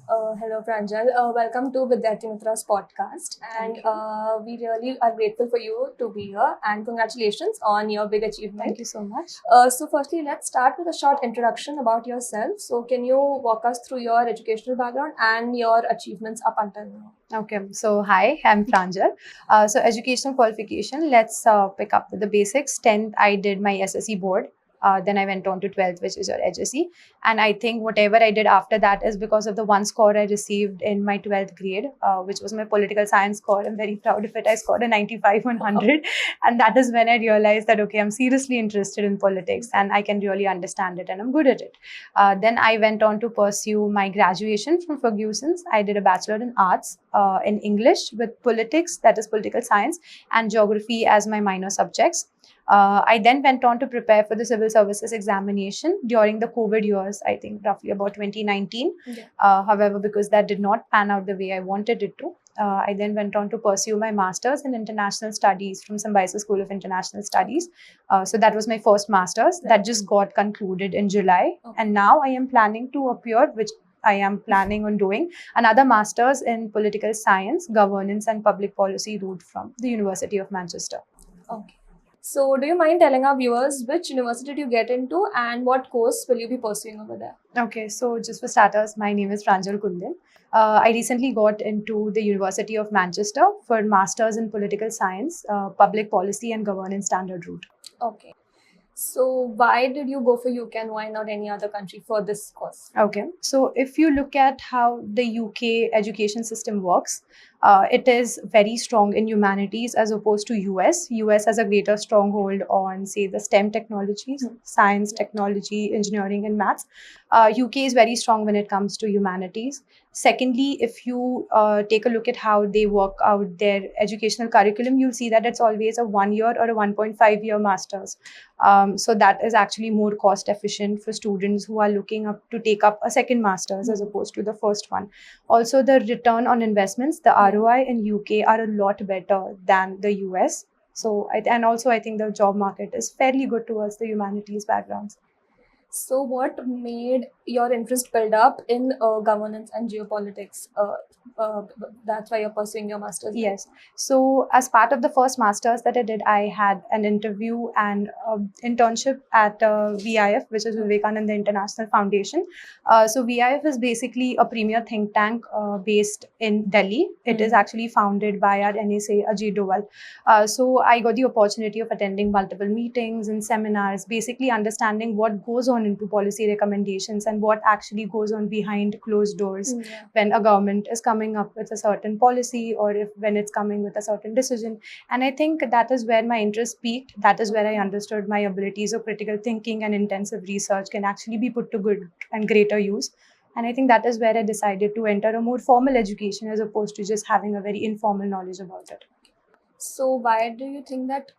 Hello, Pranjal. Welcome to VidyarthiMitra's podcast. And we really are grateful for you to be here. And congratulations on your big achievement. Thank you so much. So, firstly, let's start with a short introduction about yourself. So, can you walk us through your educational background and your achievements up until now? Okay, so hi, I'm Pranjal. So educational qualification, let's pick up with the basics. 10th, I did my SSC board. Then I went on to 12th, which is your HSC. And I think whatever I did after that is because of the one score I received in my 12th grade, which was my political science score. I'm very proud of it. I scored a 95 on 100. And that is when I realized that, okay, I'm seriously interested in politics and I can really understand it and I'm good at it. Then I went on to pursue my graduation from Ferguson's. I did a Bachelor in Arts in English with politics, that is political science, and geography as my minor subjects. I then went on to prepare for the civil services examination during the COVID years, I think roughly about 2019. Yeah. However, because that did not pan out the way I wanted it to, I then went on to pursue my master's in international studies from Symbiosis School of International Studies. So that was my first master's that just got concluded in July. Okay. And now I am planning to appear, which I am planning on doing another master's in political science, governance and public policy route from the University of Manchester. Okay. So, do you mind telling our viewers which university did you get into and what course will you be pursuing over there? Okay, so just for starters, my name is Pranjal Kunden. I recently got into the University of Manchester for Masters in Political Science, Public Policy and Governance Standard route. Okay. So, why did you go for UK and why not any other country for this course? Okay, so if you look at how the UK education system works, it is very strong in humanities as opposed to US. US has a greater stronghold on, say, the STEM technologies, science, technology, engineering, and maths. UK is very strong when it comes to humanities. Secondly, if you take a look at how they work out their educational curriculum, you'll see that it's always a 1 year or a 1.5 year master's. So that is actually more cost efficient for students who are looking up to take up a second master's as opposed to the first one. Also, the return on investments, the ROI in UK are a lot better than the US. So, and also I think the job market is fairly good towards the humanities backgrounds. So, what made your interest build up in governance and geopolitics? That's why you're pursuing your master's. Yes. So, as part of the first master's that I did, I had an interview and internship at VIF, which is Vivekananda International Foundation. So, VIF is basically a premier think tank based in Delhi. It is actually founded by our NSA Ajit Doval. So, I got the opportunity of attending multiple meetings and seminars, basically understanding what goes on into policy recommendations and what actually goes on behind closed doors when a government is coming up with a certain policy or if when it's coming with a certain decision. And I think that is where my interest peaked. That is where I understood my abilities of critical thinking and intensive research can actually be put to good and greater use. And I think that is where I decided to enter a more formal education as opposed to just having a very informal knowledge about it. So, why do you think that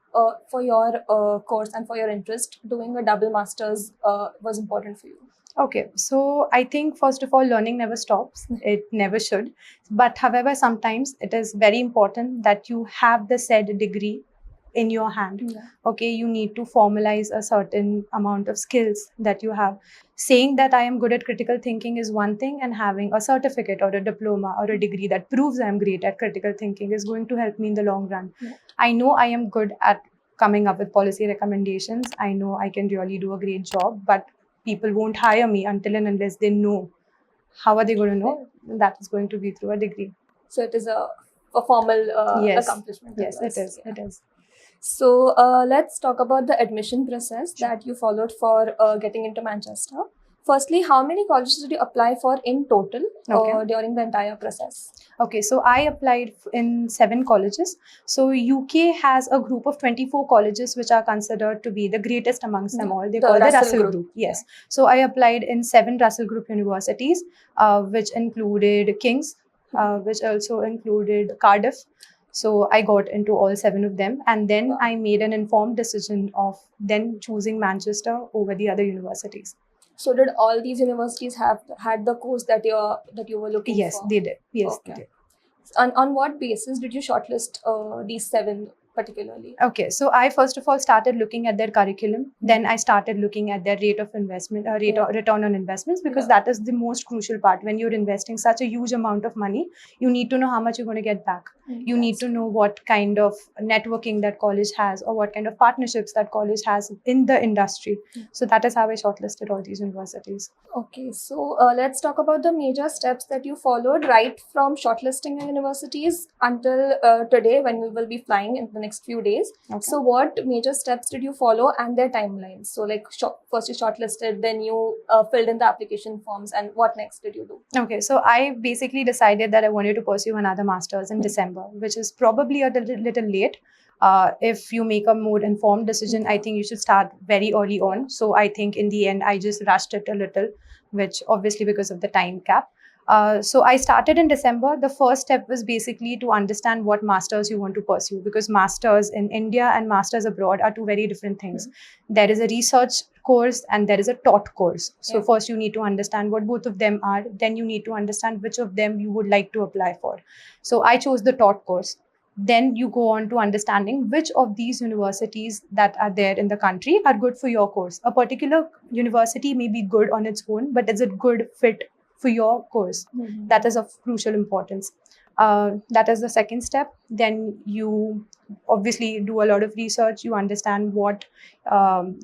for your course and for your interest, doing a double master's was important for you? Okay, so I think first of all, learning never stops. It never should. But however, sometimes it is very important that you have the said degree in your hand. Yeah. Okay, you need to formalize a certain amount of skills that you have. Saying that I am good at critical thinking is one thing, and having a certificate or a diploma or a degree that proves I am great at critical thinking is going to help me in the long run. Yeah. I know I am good at coming up with policy recommendations. I know I can really do a great job, but people won't hire me until and unless they know. How are they going to know? That is going to be through a degree. So, it is a formal accomplishment. Yes, it is. Yeah. It is. So, let's talk about the admission process that you followed for getting into Manchester. Firstly, how many colleges did you apply for in total during the entire process? Okay, so I applied in 7 colleges. So UK has a group of 24 colleges which are considered to be the greatest amongst them all. They call the Russell Group. Yes. So I applied in 7 Russell Group universities, which included King's, which also included Cardiff. So I got into all 7 of them, and then I made an informed decision of then choosing Manchester over the other universities. So did all these universities have had the course that you were looking for? Yes, they did. Yes, they did. On what basis did you shortlist these 7 particularly? Okay, so I first of all started looking at their curriculum. Then I started looking at their rate of investment, return on investments, because that is the most crucial part. When you're investing such a huge amount of money, you need to know how much you're going to get back. You need to know what kind of networking that college has, or what kind of partnerships that college has in the industry. So that is how I shortlisted all these universities. Okay, so let's talk about the major steps that you followed right from shortlisting universities until today, when we will be flying in the next few days. Okay. So what major steps did you follow and their timelines? So like first you shortlisted, then you filled in the application forms, and what next did you do? Okay, so I basically decided that I wanted to pursue another master's in December, which is probably a little late. If you make a more informed decision, I think you should start very early on. So I think in the end, I just rushed it a little, which obviously because of the time cap. So I started in December. The first step was basically to understand what masters you want to pursue, because masters in India and masters abroad are two very different things. There is a research course and there is a taught course. So first you need to understand what both of them are. Then you need to understand which of them you would like to apply for. So I chose the taught course. Then you go on to understanding which of these universities that are there in the country are good for your course. A particular university may be good on its own, but is it good fit for your course? That is of crucial importance. That is the second step. Then you obviously do a lot of research. You understand what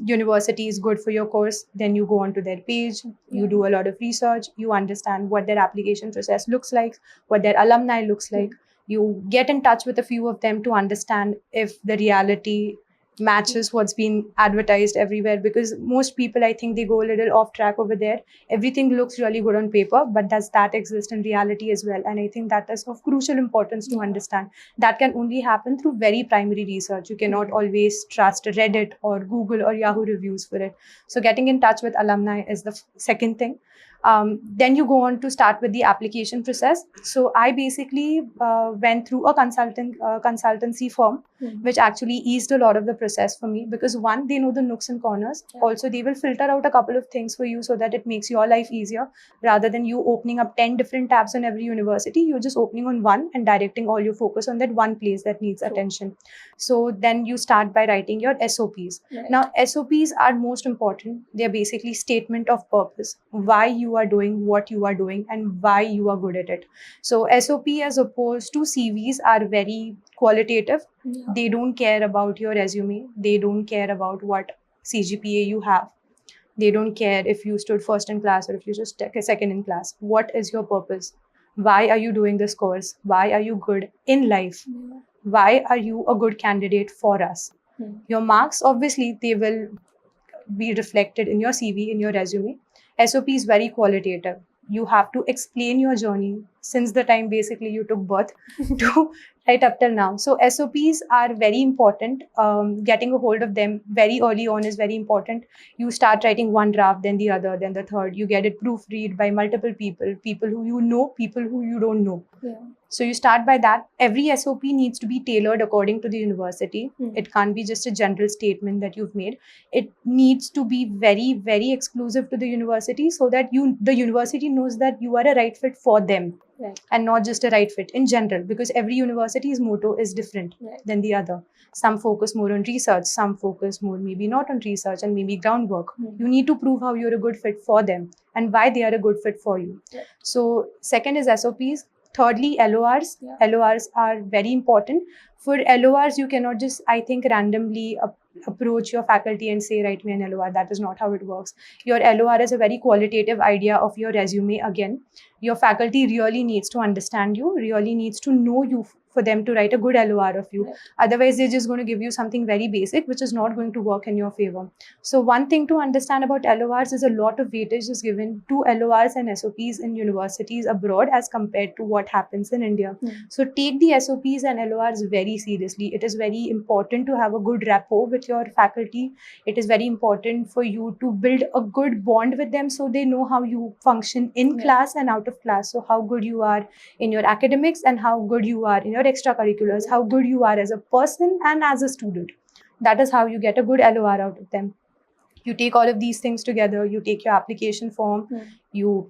university is good for your course. Then you go on to their page. You do a lot of research. You understand what their application process looks like, what their alumni looks like. You get in touch with a few of them to understand if the reality matches what's been advertised everywhere, because most people, I think, they go a little off track over there. Everything looks really good on paper, but does that exist in reality as well? And I think that is of crucial importance to understand. That can only happen through very primary research. You cannot always trust Reddit or Google or Yahoo reviews for it. So getting in touch with alumni is the second thing. Then you go on to start with the application process. So I basically went through a consultancy firm, which actually eased a lot of the process for me, because one, they know the nooks and corners. Also, they will filter out a couple of things for you so that it makes your life easier. Rather than you opening up 10 different tabs on every university, you're just opening on one and directing all your focus on that one place that needs attention. So then you start by writing your SOPs. Now, SOPs are most important. They're basically statement of purpose, why you are doing what you are doing and why you are good at it. So SOP, as opposed to CVs, are very qualitative. They don't care about your resume. They don't care about what CGPA you have. They don't care if you stood first in class or if you just took a second in class. What is your purpose? Why are you doing this course? Why are you good in life? Why are you a good candidate for us? Your marks, obviously, they will be reflected in your CV, in your resume. SOP is very qualitative. You have to explain your journey since the time basically you took birth to right up till now. So SOPs are very important. Getting a hold of them very early on is very important. You start writing one draft, then the other, then the third. You get it proofread by multiple people, people who you know, people who you don't know. So you start by that. Every SOP needs to be tailored according to the university. It can't be just a general statement that you've made. It needs to be very, very exclusive to the university, so that the university knows that you are a right fit for them. And not just a right fit in general, because every university's motto is different than the other. Some focus more on research, some focus more maybe not on research and maybe groundwork. You need to prove how you're a good fit for them and why they are a good fit for you. So second is SOPs. Thirdly, LORs. LORs are very important. For LORs, you cannot just, I think, randomly approach your faculty and say, write me an LOR. That is not how it works. Your LOR is a very qualitative idea of your resume again. Your faculty really needs to understand you, really needs to know you for them to write a good LOR of you. Otherwise, they're just going to give you something very basic, which is not going to work in your favor. So one thing to understand about LORs is a lot of weightage is given to LORs and SOPs in universities abroad as compared to what happens in India. So take the SOPs and LORs very seriously. It is very important to have a good rapport with your faculty. It is very important for you to build a good bond with them, so they know how you function in class and out of class. So how good you are in your academics and how good you are in your extracurriculars, how good you are as a person and as a student. That is how you get a good LOR out of them. You take all of these things together, you take your application form.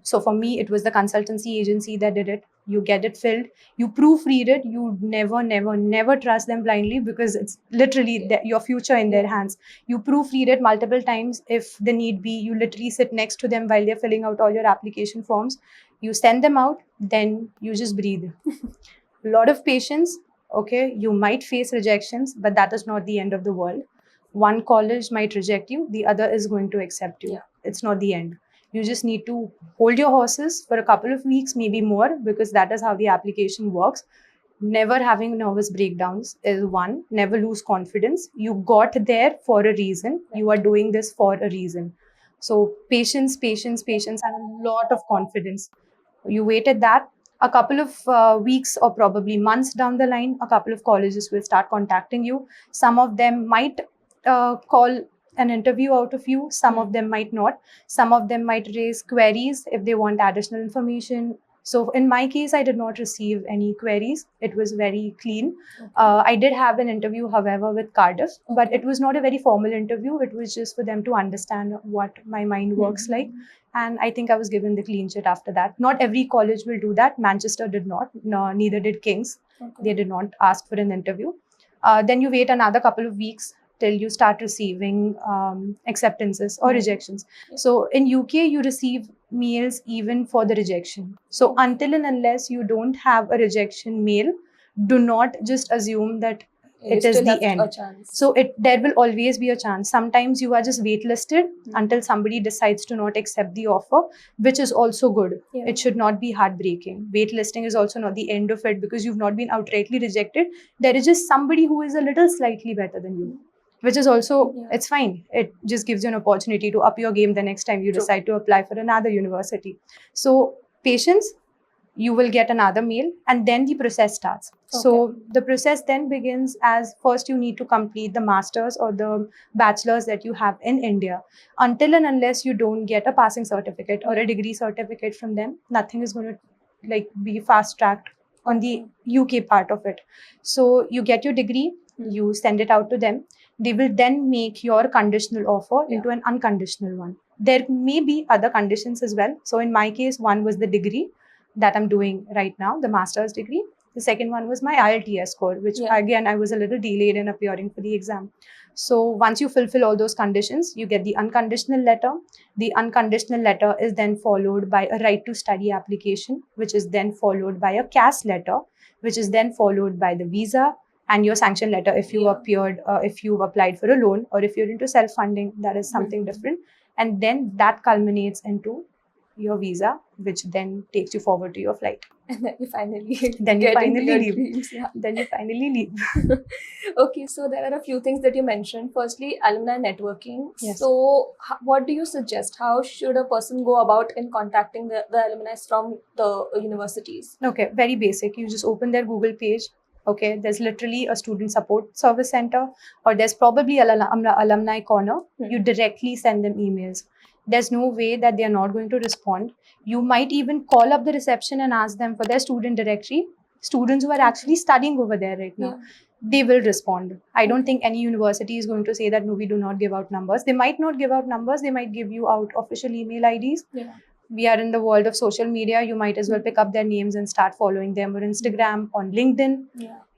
So for me, it was the consultancy agency that did it. you get it filled, you proofread it. You never trust them blindly, because it's literally your future in their hands. You proofread it multiple times. If the need be, you literally sit next to them while they're filling out all your application forms. You send them out, then you just breathe. A lot of patience. Okay, you might face rejections, but that is not the end of the world. One college might reject you, the other is going to accept you. It's not the end. You just need to hold your horses for a couple of weeks, maybe more, because that is how the application works. Never having nervous breakdowns is one. Never lose confidence. You got there for a reason. You are doing this for a reason. So patience, and a lot of confidence. You waited that. A couple of weeks or probably months down the line, a couple of colleges will start contacting you. Some of them might call an interview out of you. Some of them might not. Some of them might raise queries if they want additional information. So in my case, I did not receive any queries. It was very clean. I did have an interview, however, with Cardiff, but it was not a very formal interview. It was just for them to understand what my mind works like. And I think I was given the clean sheet after that. Not every college will do that. Manchester did not. No, neither did King's. They did not ask for an interview. Then you wait another couple of weeks till you start receiving acceptances or rejections. So in UK, you receive mails even for the rejection. So until and unless you don't have a rejection mail, do not just assume that it is the end. So there will always be a chance. Sometimes you are just waitlisted until somebody decides to not accept the offer, which is also good. It should not be heartbreaking. Waitlisting is also not the end of it, because you've not been outrightly rejected. There is just somebody who is a little slightly better than you, which is also, it's fine. It just gives you an opportunity to up your game the next time you decide to apply for another university. So patience, you will get another mail, and then the process starts. So the process then begins as, first you need to complete the master's or the bachelor's that you have in India. Until and unless you don't get a passing certificate or a degree certificate from them, nothing is going to be fast tracked on the UK part of it. So you get your degree, you send it out to them. They will then make your conditional offer into an unconditional one. There may be other conditions as well. So in my case, one was the degree that I'm doing right now, the master's degree. The second one was my IELTS score, which again, I was a little delayed in appearing for the exam. So once you fulfill all those conditions, you get the unconditional letter. The unconditional letter is then followed by a right to study application, which is then followed by a CAS letter, which is then followed by the visa and your sanction letter if you if you've applied for a loan, or if you're into self-funding, that is something different. And then that culminates into your visa, which then takes you forward to your flight. And then you finally leave. Then you finally leave. Okay, so there are a few things that you mentioned. Firstly, alumni networking. So what do you suggest? How should a person go about in contacting the alumni from the universities? Okay, very basic. You just open their Google page. Okay, there's literally a student support service center, or there's probably an alumni corner. You directly send them emails. There's no way that they are not going to respond. You might even call up the reception and ask them for their student directory. Students who are actually studying over there right now, they will respond. I don't think any university is going to say that, no, we do not give out numbers. They might not give out numbers. They might give you out official email IDs. We are in the world of social media. You might as well pick up their names and start following them on Instagram, on LinkedIn.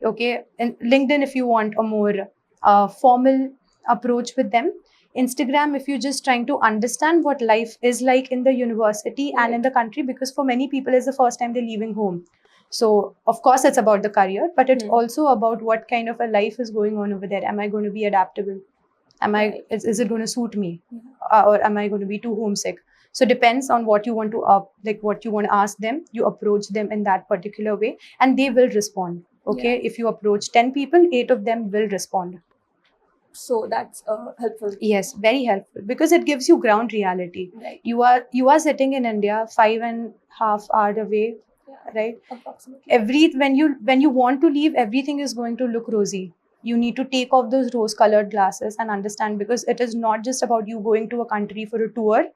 Okay, and LinkedIn if you want a more formal approach with them. Instagram, if you're just trying to understand what life is like in the university and in the country, because for many people it's the first time they're leaving home. So of course it's about the career, but it's also about what kind of a life is going on over there. Am I going to be adaptable? Is it going to suit me? Or am I going to be too homesick? So depends on what you want to what you want to ask them. You approach them in that particular way, and they will respond. Okay, if you approach 10 people, 8 of them will respond. So that's helpful. Yes, very helpful, because it gives you ground reality. You are sitting in India 5.5 hours away, right? Approximately. When you want to leave, everything is going to look rosy. You need to take off those rose-colored glasses and understand, because it is not just about you going to a country for a tour.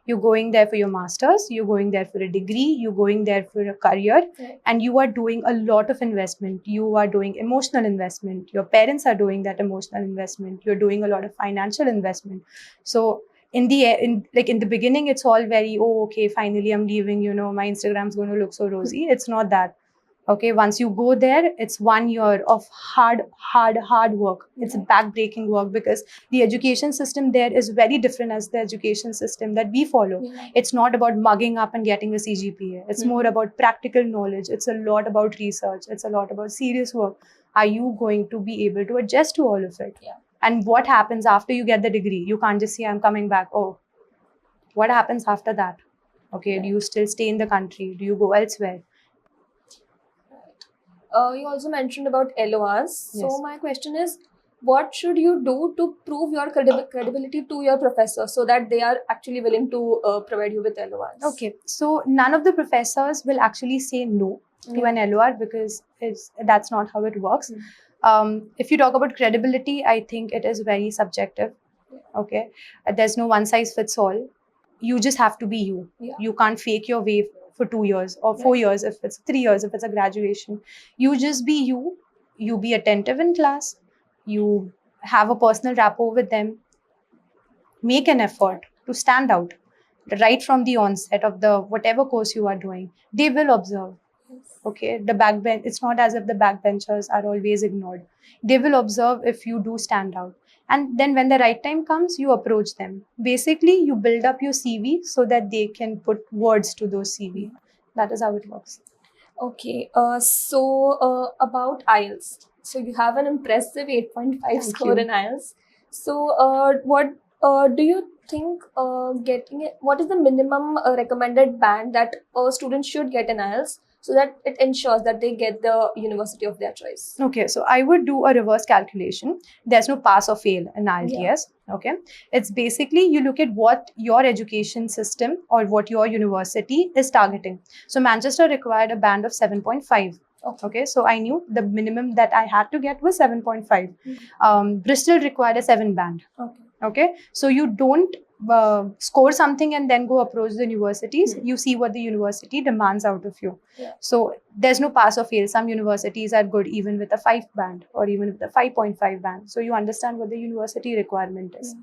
You're going there for your master's, you're going there for a degree, you're going there for a career, and you are doing a lot of investment. You are doing emotional investment. Your parents are doing that emotional investment. You're doing a lot of financial investment. So in the beginning, it's all very, oh, okay, finally I'm leaving, my Instagram's going to look so rosy. It's not that. Okay, once you go there, it's 1 year of hard work. It's back-breaking work, because the education system there is very different as the education system that we follow. It's not about mugging up and getting a CGPA. It's more about practical knowledge. It's a lot about research. It's a lot about serious work. Are you going to be able to adjust to all of it? And what happens after you get the degree? You can't just say, I'm coming back. Oh, what happens after that? Okay, do you still stay in the country? Do you go elsewhere? You also mentioned about LORs. So my question is, what should you do to prove your credibility to your professor so that they are actually willing to provide you with LORs? Okay, so none of the professors will actually say no to an LOR, because that's not how it works. If you talk about credibility, I think it is very subjective. Okay, there's no one size fits all. You just have to be you. You can't fake your way for 2 years or 4 years, if it's 3 years, if it's a graduation. You just be you. You be attentive in class. You have a personal rapport with them. Make an effort to stand out right from the onset of the whatever course you are doing. They will observe. Okay, the backbench, it's not as if the backbenchers are always ignored. They will observe if you do stand out. And then when the right time comes, you approach them. Basically, you build up your CV so that they can put words to those CV. That is how it works. Okay, so about IELTS. So you have an impressive 8.5 score in IELTS. So what do you think getting it? What is the minimum recommended band that a student should get in IELTS, so that it ensures that they get the university of their choice? Okay, so I would do a reverse calculation. There's no pass or fail in IELTS. Okay, it's basically you look at what your education system or what your university is targeting. So Manchester required a band of 7.5. Okay, so I knew the minimum that I had to get was 7.5. Bristol required a 7 band. Okay, so you don't score something and then go approach the universities. You see what the university demands out of you. So there's no pass or fail. Some universities are good even with a 5 band or even with a 5.5 band. So you understand what the university requirement is.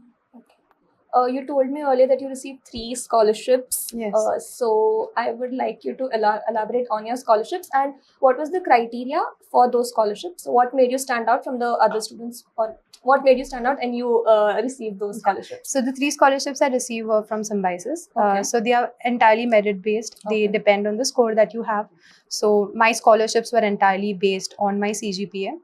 You told me earlier that you received 3 scholarships. Yes. So I would like you to elaborate on your scholarships and what was the criteria for those scholarships. What made you stand out from the other students, or what made you stand out and you received those scholarships? So the 3 scholarships I received were from Symbiosis. So they are entirely merit based. They depend on the score that you have. So my scholarships were entirely based on my CGPA.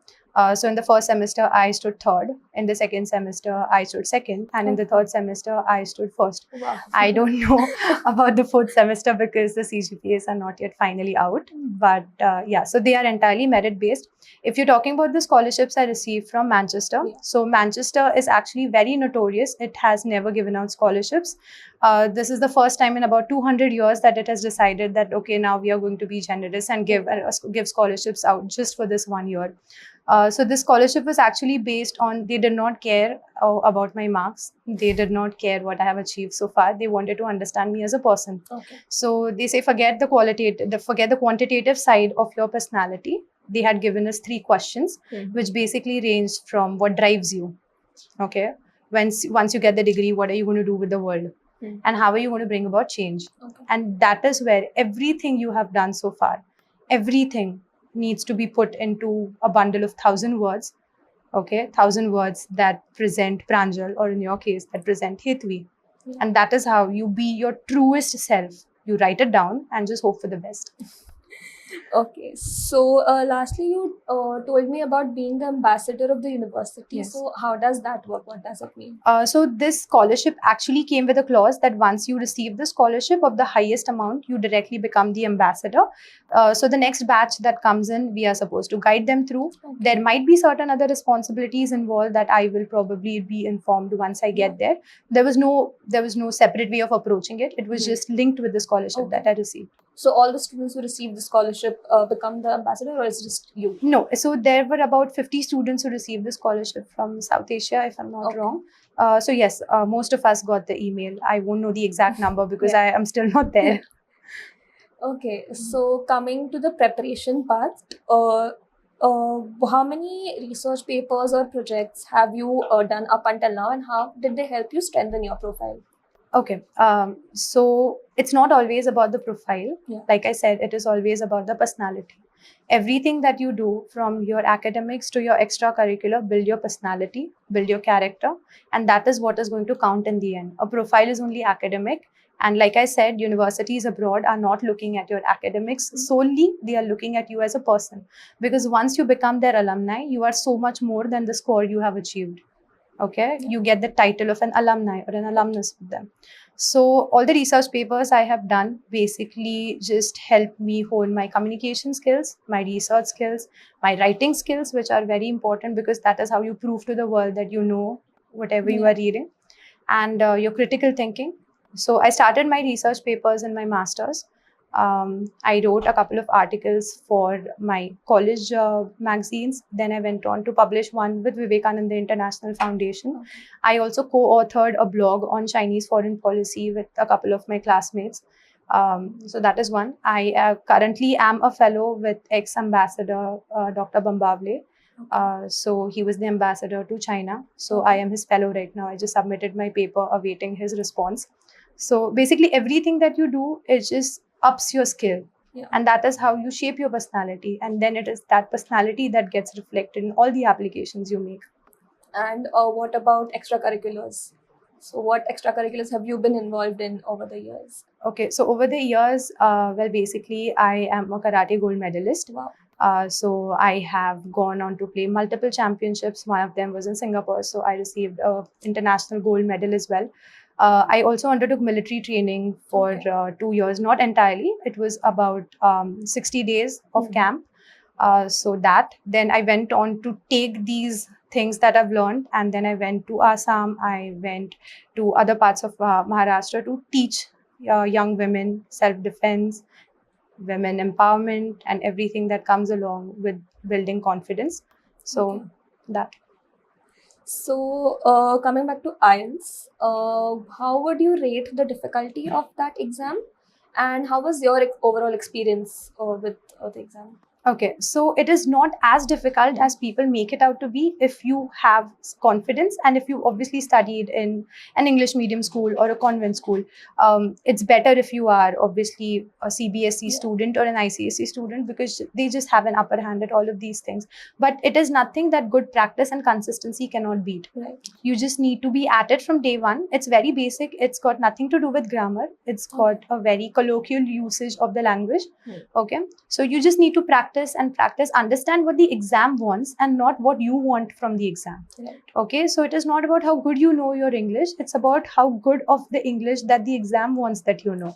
So in the first semester, I stood 3rd. In the second semester, I stood 2nd. And in the 3rd semester, I stood 1st. Wow. I don't know about the 4th semester because the CGPAs are not yet finally out. But yeah, so they are entirely merit-based. If you're talking about the scholarships I received from Manchester, so Manchester is actually very notorious. It has never given out scholarships. This is the first time in about 200 years that it has decided that, okay, now we are going to be generous and give scholarships out just for this 1 year. So this scholarship was actually based on, they did not care about my marks. They did not care what I have achieved so far. They wanted to understand me as a person. So they say, forget the quantitative side of your personality. They had given us 3 questions, which basically ranged from what drives you. Okay. Once you get the degree, what are you going to do with the world? And how are you going to bring about change? And that is where everything you have done so far, everything needs to be put into a bundle of 1,000 words. Okay, 1,000 words that present Pranjal, or in your case, that present Hetvi. And that is how you be your truest self. You write it down and just hope for the best. Okay, so lastly, you told me about being the ambassador of the university. So how does that work? What does it mean? So this scholarship actually came with a clause that once you receive the scholarship of the highest amount, you directly become the ambassador. So the next batch that comes in, we are supposed to guide them through. There might be certain other responsibilities involved that I will probably be informed once I get there. There was no separate way of approaching it. It was just linked with the scholarship that I received. So all the students who receive the scholarship become the ambassador, or is it just you? No. So there were about 50 students who received the scholarship from South Asia, if I'm not wrong. So yes, most of us got the email. I won't know the exact number because I am still not there. Okay. So coming to the preparation part, how many research papers or projects have you done up until now, and how did they help you strengthen your profile? Okay. So it's not always about the profile. Yeah. Like I said, it is always about the personality. Everything that you do, from your academics to your extracurricular, build your personality, build your character, and that is what is going to count in the end. A profile is only academic. And like I said, universities abroad are not looking at your academics solely, they are looking at you as a person. Because once you become their alumni, you are so much more than the score you have achieved. Okay, you get the title of an alumni or an alumnus with them. So all the research papers I have done basically just help me hone my communication skills, my research skills, my writing skills, which are very important because that is how you prove to the world that you know whatever you are reading, and your critical thinking. So I started my research papers in my masters. I wrote a couple of articles for my college magazines. Then I went on to publish one with Vivekananda International Foundation. Okay. I also co-authored a blog on Chinese foreign policy with a couple of my classmates. So that is one. I currently am a fellow with ex-ambassador Dr. Bambavle. So he was the ambassador to China. So I am his fellow right now. I just submitted my paper awaiting his response. So basically everything that you do is just ups your skill. Yeah. And that is how you shape your personality. And then it is that personality that gets reflected in all the applications you make. And what about extracurriculars? So what extracurriculars have you been involved in over the years? Okay, so over the years, well, basically, I am a karate gold medalist. Wow. So I have gone on to play multiple championships. One of them was in Singapore, so I received an international gold medal as well. I also undertook military training for 2 years, not entirely. It was about 60 days of camp. So that, then I went on to take these things that I've learned, and then I went to Assam. I went to other parts of Maharashtra to teach young women self-defense, women empowerment, and everything that comes along with building confidence. So that. So coming back to IELTS, how would you rate the difficulty of that exam, and how was your overall experience with the exam? Okay, so it is not as difficult as people make it out to be if you have confidence and if you obviously studied in an English medium school or a convent school. It's better if you are obviously a CBSE student or an ICSE student because they just have an upper hand at all of these things. But it is nothing that good practice and consistency cannot beat. Right. You just need to be at it from day one. It's very basic. It's got nothing to do with grammar. It's got a very colloquial usage of the language. Okay. So you just need to practice and practice, understand what the exam wants and not what you want from the exam. Right. Okay. So it is not about how good you know your English. It's about how good of the English that the exam wants that you know.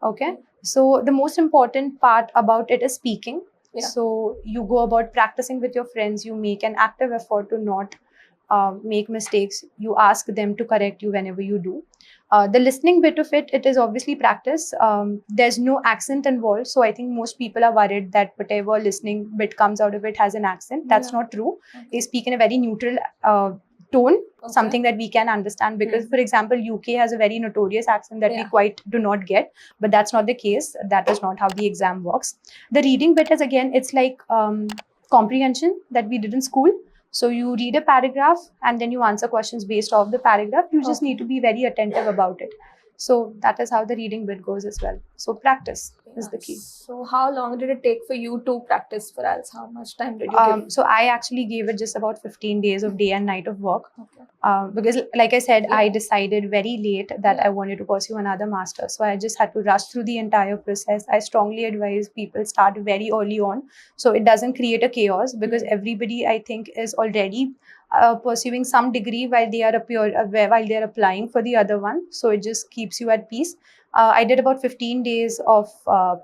Okay. So the most important part about it is speaking. So you go about practicing with your friends. You make an active effort to not make mistakes. You ask them to correct you whenever you do. The listening bit of it is obviously practice. There's no accent involved. So I think most people are worried that whatever listening bit comes out of it has an accent. That's not true. They speak in a very neutral tone, something that we can understand because, for example, UK has a very notorious accent that we quite do not get, but that's not the case. That is not how the exam works. The reading bit is, again, it's like comprehension that we did in school. So you read a paragraph and then you answer questions based off the paragraph. You just need to be very attentive about it. So that is how the reading bit goes as well. So practice is the key. So how long did it take for you to practice for IELTS? How much time did you give? So I actually gave it just about 15 days of day and night of work. Because like I said, I decided very late that I wanted to pursue another master. So I just had to rush through the entire process. I strongly advise people start very early on. So it doesn't create a chaos because everybody, I think, is already pursuing some degree while they are applying for the other one. So it just keeps you at peace. I did about 15 days of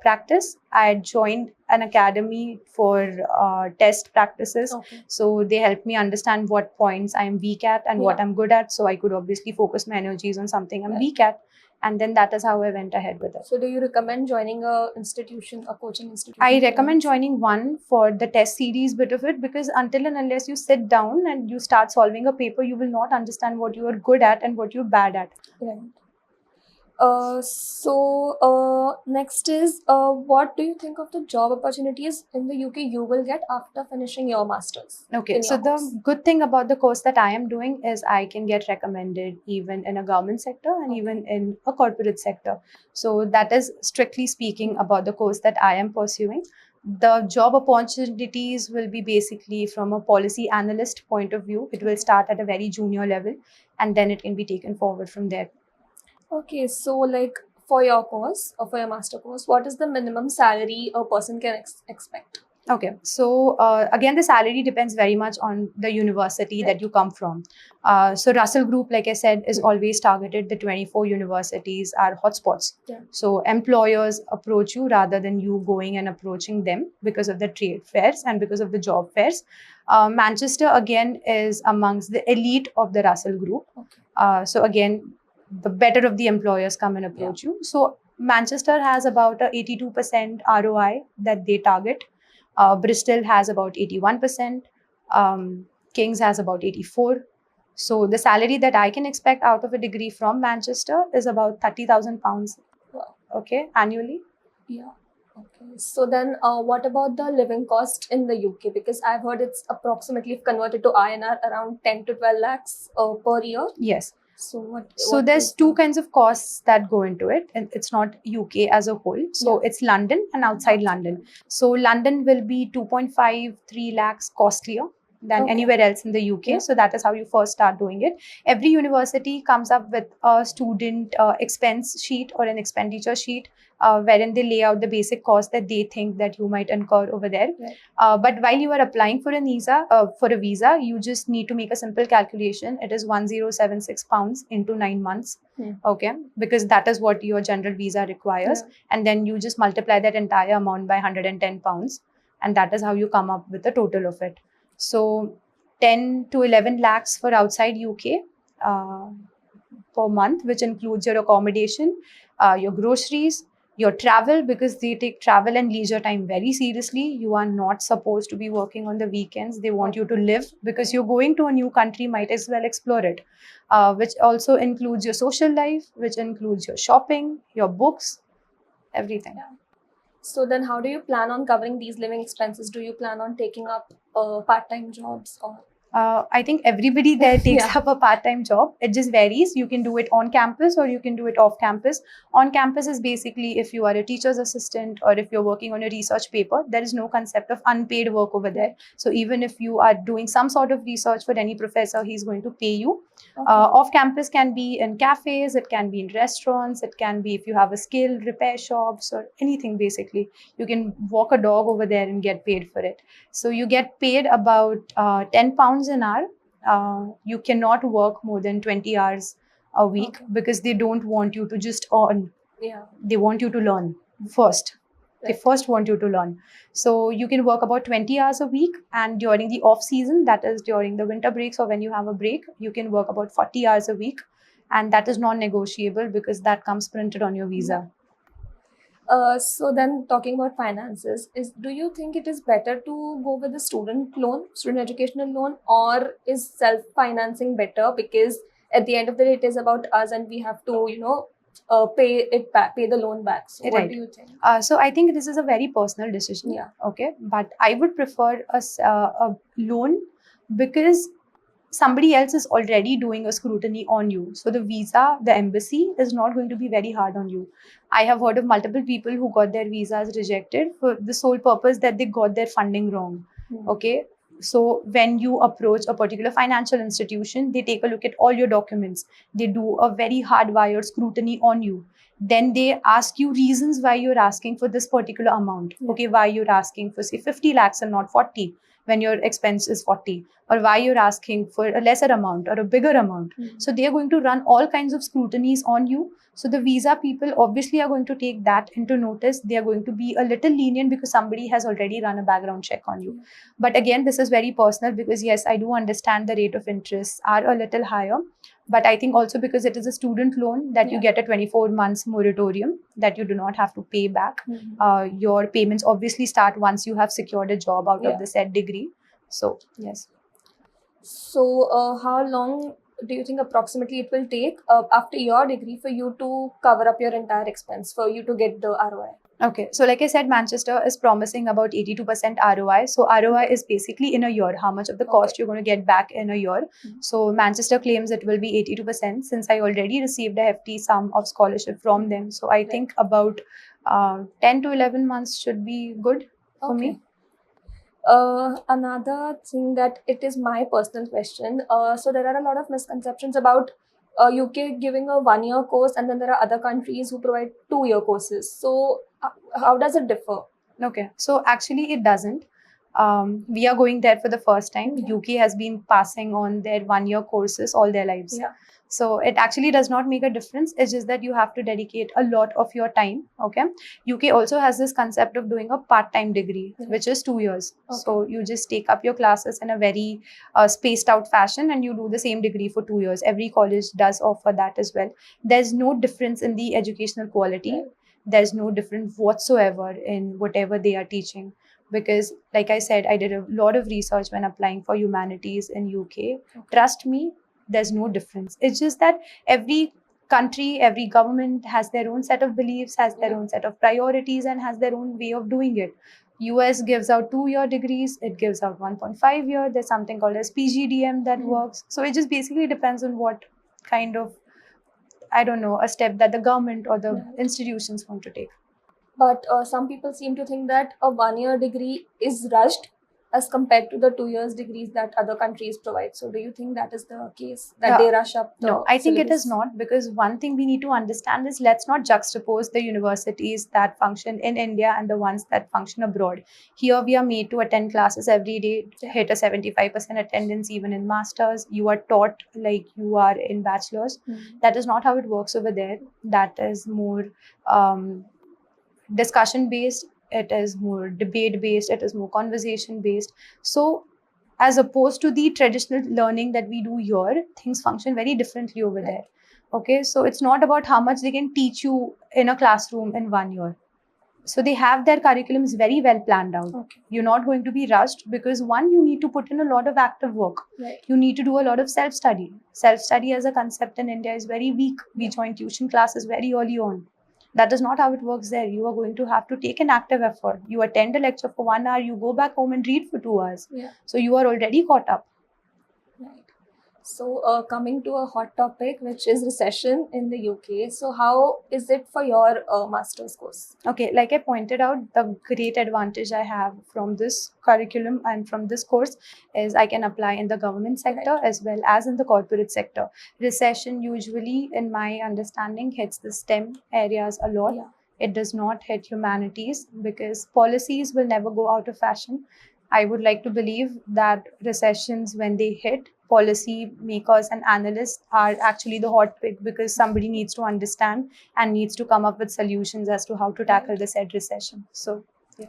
practice. I joined an academy for test practices. So they helped me understand what points I'm weak at and what I'm good at. So I could obviously focus my energies on something I'm weak at. And then that is how I went ahead with it. So do you recommend joining a institution, a coaching institution? I recommend joining one for the test series bit of it because until and unless you sit down and you start solving a paper, you will not understand what you are good at and what you're bad at. Right. Next is what do you think of the job opportunities in the UK you will get after finishing your masters? Okay, In so your the course? good thing about the course that I am doing is I can get recommended even in a government sector and Okay. even in a corporate sector. So that is strictly speaking about the course that I am pursuing. The job opportunities will be basically from a policy analyst point of view. It will start at a very junior level and then it can be taken forward from there. Okay, so like for your course or for your master course, what is the minimum salary a person can expect? Okay, so again, the salary depends very much on the university that Right. you come from. So Russell Group, like I said, is always targeted. The 24 universities are hotspots. Yeah. So employers approach you rather than you going and approaching them because of the trade fairs and because of the job fairs. Manchester again is amongst the elite of the Russell Group. Okay. So again, the better of the employers come and approach you. So Manchester has about a 82% ROI that they target. Bristol has about 81%. King's has about 84. So the salary that I can expect out of a degree from Manchester is about £30,000. Wow. Okay, annually. Yeah. Okay. So then, what about the living cost in the UK? Because I've heard it's approximately, if converted to INR, around 10 to 12 lakhs per year. Yes. So what? So what there's is two the- kinds of costs that go into it, and it's not UK as a whole. So Yeah. it's London and outside London. So London will be 2.53 lakhs costlier than Okay. anywhere else in the UK. Yeah. So that is how you first start doing it. Every university comes up with a student expense sheet or an expenditure sheet wherein they lay out the basic cost that they think that you might incur over there. Right. But while you are applying for a visa, you just need to make a simple calculation. It is £1076 into 9 months. Okay, because that is what your general visa requires, Yeah. and then you just multiply that entire amount by £110, and that is how you come up with the total of it. So 10 to 11 lakhs for outside UK per month, which includes your accommodation, your groceries, your travel, because they take travel and leisure time very seriously. You are not supposed to be working on the weekends. They want you to live because you're going to a new country, might as well explore it. Which also includes your social life, which includes your shopping, your books, everything. Yeah. So then, how do you plan on covering these living expenses? Do you plan on taking up part-time jobs or? I think everybody there takes Yeah. up a part-time job. It just varies. You can do it on campus or you can do it off campus. On campus is basically if you are a teacher's assistant or if you're working on a research paper, there is no concept of unpaid work over there. So even if you are doing some sort of research for any professor, he's going to pay you. Okay. Off campus can be in cafes, it can be in restaurants, it can be if you have a skill, repair shops or anything basically. You can walk a dog over there and get paid for it. So you get paid about £10 an hour. You cannot work more than 20 hours a week because they don't want you to just earn. Yeah. They want you to learn first. They Right. first want you to learn. So you can work about 20 hours a week, and during the off season, that is during the winter breaks or when you have a break, you can work about 40 hours a week, and that is non-negotiable because that comes printed on your visa. So then talking about finances, do you think it is better to go with the student educational loan, or is self-financing better? Because at the end of the day, it is about us and we have to, pay it back, pay the loan back. So what Right. do you think? So I think this is a very personal decision. Yeah. Okay, but I would prefer a loan because somebody else is already doing a scrutiny on you. So the visa, the embassy is not going to be very hard on you. I have heard of multiple people who got their visas rejected for the sole purpose that they got their funding wrong. Okay. So when you approach a particular financial institution, they take a look at all your documents. They do a very hardwired scrutiny on you. Then they ask you reasons why you're asking for this particular amount. Yeah. Okay, why you're asking for say 50 lakhs and not 40 when your expense is 40, or why you're asking for a lesser amount or a bigger amount. So they are going to run all kinds of scrutinies on you. So the visa people obviously are going to take that into notice. They are going to be a little lenient because somebody has already run a background check on you. But again, this is very personal because yes, I do understand the rate of interest are a little higher. But I think also because it is a student loan that you get a 24 months moratorium that you do not have to pay back. Your payments obviously start once you have secured a job out of the said degree. So yes. So how long do you think approximately it will take after your degree for you to cover up your entire expense, for you to get the ROI? Okay, so like I said, Manchester is promising about 82% ROI. So ROI is basically in a year, how much of the cost you're going to get back in a year. So Manchester claims it will be 82%, since I already received a hefty sum of scholarship from them. So I think about 10 to 11 months should be good for me. Another thing that it is my personal question. So there are a lot of misconceptions about UK giving a 1 year course, and then there are other countries who provide 2 year courses. So how does it differ? Okay, so actually it doesn't. We are going there for the first time. UK has been passing on their 1 year courses all their lives. Yeah. So it actually does not make a difference. It's just that you have to dedicate a lot of your time. Okay. UK also has this concept of doing a part-time degree, which is 2 years. So you just take up your classes in a very spaced out fashion, and you do the same degree for 2 years. Every college does offer that as well. There's no difference in the educational quality. There's no difference whatsoever in whatever they are teaching. Because like I said, I did a lot of research when applying for humanities in UK. Trust me, there's no difference. It's just that every country, every government has their own set of beliefs, has their own set of priorities, and has their own way of doing it. US gives out 2 year degrees, it gives out 1.5 year. There's something called as PGDM that works. So it just basically depends on what kind of, I don't know, a step that the government or the institutions want to take. But some people seem to think that a 1 year degree is rushed as compared to the 2 years degrees that other countries provide. So do you think that is the case, that they rush up the No, I think it syllabus? is not, because one thing we need to understand is, let's not juxtapose the universities that function in India and the ones that function abroad. Here we are made to attend classes every day, hit a 75% attendance even in masters. You are taught like you are in bachelors. That is not how it works over there. That is more discussion based, it is more debate based, it is more conversation based. So as opposed to the traditional learning that we do here, things function very differently over there. Okay, so it's not about how much they can teach you in a classroom in 1 year. So they have their curriculums very well planned out. You're not going to be rushed, because one, you need to put in a lot of active work. You need to do a lot of self-study. Self-study as a concept in India is very weak. We join tuition classes very early on. That is not how it works there. You are going to have to take an active effort. You attend a lecture for 1 hour, you go back home and read for 2 hours. So you are already caught up. So coming to a hot topic, which is recession in the UK. So how is it for your master's course? Okay, like I pointed out, the great advantage I have from this curriculum and from this course is I can apply in the government sector as well as in the corporate sector. Recession usually, in my understanding, hits the STEM areas a lot. It does not hit humanities, because policies will never go out of fashion. I would like to believe that recessions, when they hit, policy makers and analysts are actually the hot pick, because somebody needs to understand and needs to come up with solutions as to how to tackle the said recession. So do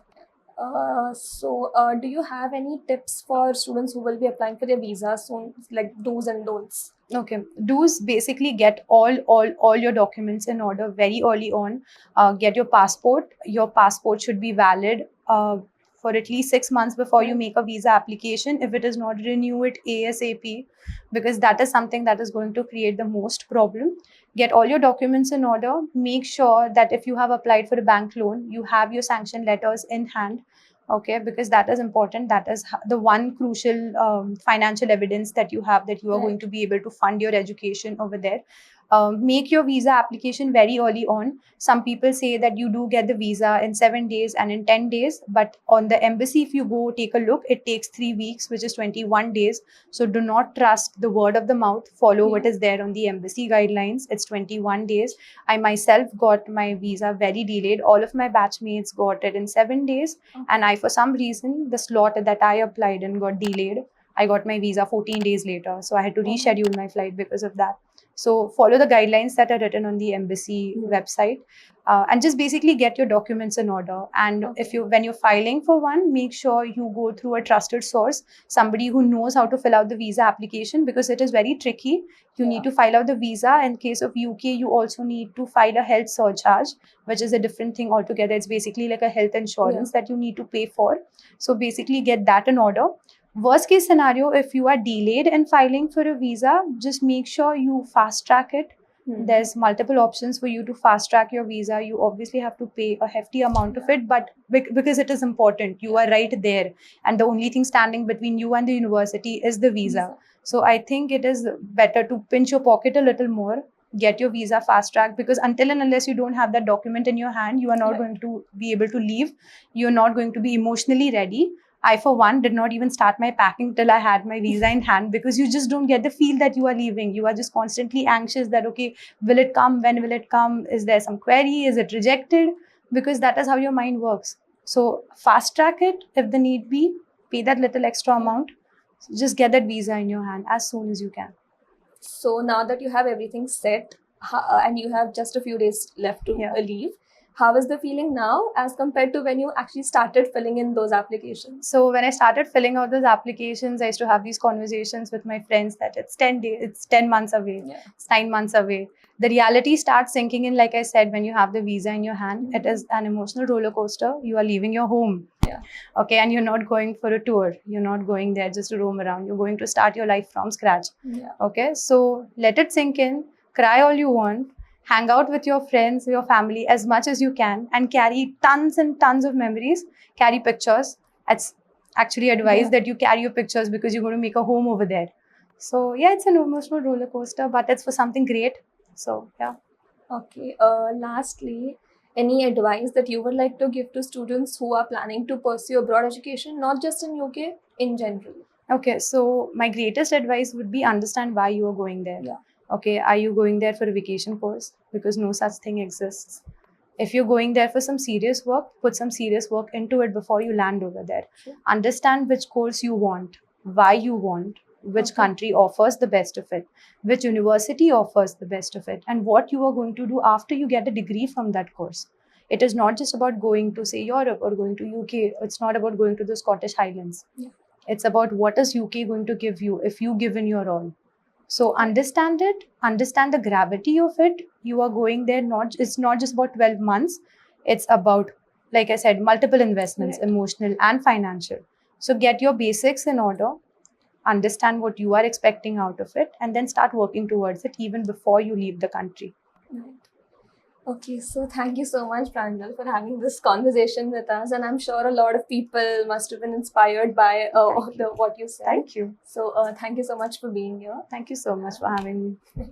you have any tips for students who will be applying for their visa soon, like do's and don'ts? Okay, do's basically get all your documents in order very early on. Get your passport. Your passport should be valid for at least 6 months before you make a visa application. If it is not, renew it ASAP, because that is something that is going to create the most problem. Get all your documents in order. Make sure that if you have applied for a bank loan, you have your sanction letters in hand. Okay, because that is important. That is the one crucial financial evidence that you have, that you are going to be able to fund your education over there. Make your visa application very early on. Some people say that you do get the visa in 7 days and in 10 days, but on the embassy, if you go take a look, it takes 3 weeks, which is 21 days. So do not trust the word of the mouth. Follow what is there on the embassy guidelines. It's 21 days. I myself got my visa very delayed. All of my batchmates got it in 7 days. And I, for some reason, the slot that I applied in got delayed. I got my visa 14 days later. So I had to reschedule my flight because of that. So follow the guidelines that are written on the embassy website, and just basically get your documents in order. And when you're filing for one, make sure you go through a trusted source, somebody who knows how to fill out the visa application, because it is very tricky. You need to file out the visa. In case of UK, you also need to file a health surcharge, which is a different thing altogether. It's basically like a health insurance that you need to pay for. So basically get that in order. Worst case scenario, if you are delayed in filing for a visa, just make sure you fast track it. There's multiple options for you to fast track your visa. You obviously have to pay a hefty amount of it, but because it is important, you are right there, and the only thing standing between you and the university is the visa. So I think it is better to pinch your pocket a little more, get your visa fast tracked, because until and unless you don't have that document in your hand, you are not going to be able to leave. You're not going to be emotionally ready. I, for one, did not even start my packing till I had my visa in hand, because you just don't get the feel that you are leaving. You are just constantly anxious that, okay, will it come? When will it come? Is there some query? Is it rejected? Because that is how your mind works. So fast track it if the need be, pay that little extra amount. Just get that visa in your hand as soon as you can. So now that you have everything set and you have just a few days left to leave, how is the feeling now as compared to when you actually started filling in those applications? So when I started filling out those applications, I used to have these conversations with my friends that it's 10 days, it's 10 months away, it's 9 months away. The reality starts sinking in, like I said, when you have the visa in your hand. It is an emotional roller coaster. You are leaving your home. Okay, and you're not going for a tour. You're not going there just to roam around. You're going to start your life from scratch. Okay, so let it sink in, cry all you want, hang out with your friends, your family as much as you can, and carry tons and tons of memories. Carry pictures. It's actually advised that you carry your pictures because you're going to make a home over there. So yeah, it's an emotional roller coaster, but it's for something great. So yeah. Okay. Lastly, any advice that you would like to give to students who are planning to pursue abroad education, not just in UK, in general? Okay, so my greatest advice would be understand why you are going there. Okay, are you going there for a vacation course? Because no such thing exists. If you're going there for some serious work, put some serious work into it before you land over there. Understand which course you want, why you want, which country offers the best of it, which university offers the best of it, and what you are going to do after you get a degree from that course. It is not just about going to, say, Europe or going to UK. It's not about going to the Scottish Highlands. It's about what is UK going to give you if you give in your all. So understand it, understand the gravity of it. You are going there, it's not just about 12 months. It's about, like I said, multiple investments, emotional and financial. So get your basics in order, understand what you are expecting out of it, and then start working towards it even before you leave the country. Okay, so thank you so much, Pranjal, for having this conversation with us. And I'm sure a lot of people must have been inspired by what you said. Thank you. So thank you so much for being here. Thank you so much for having me.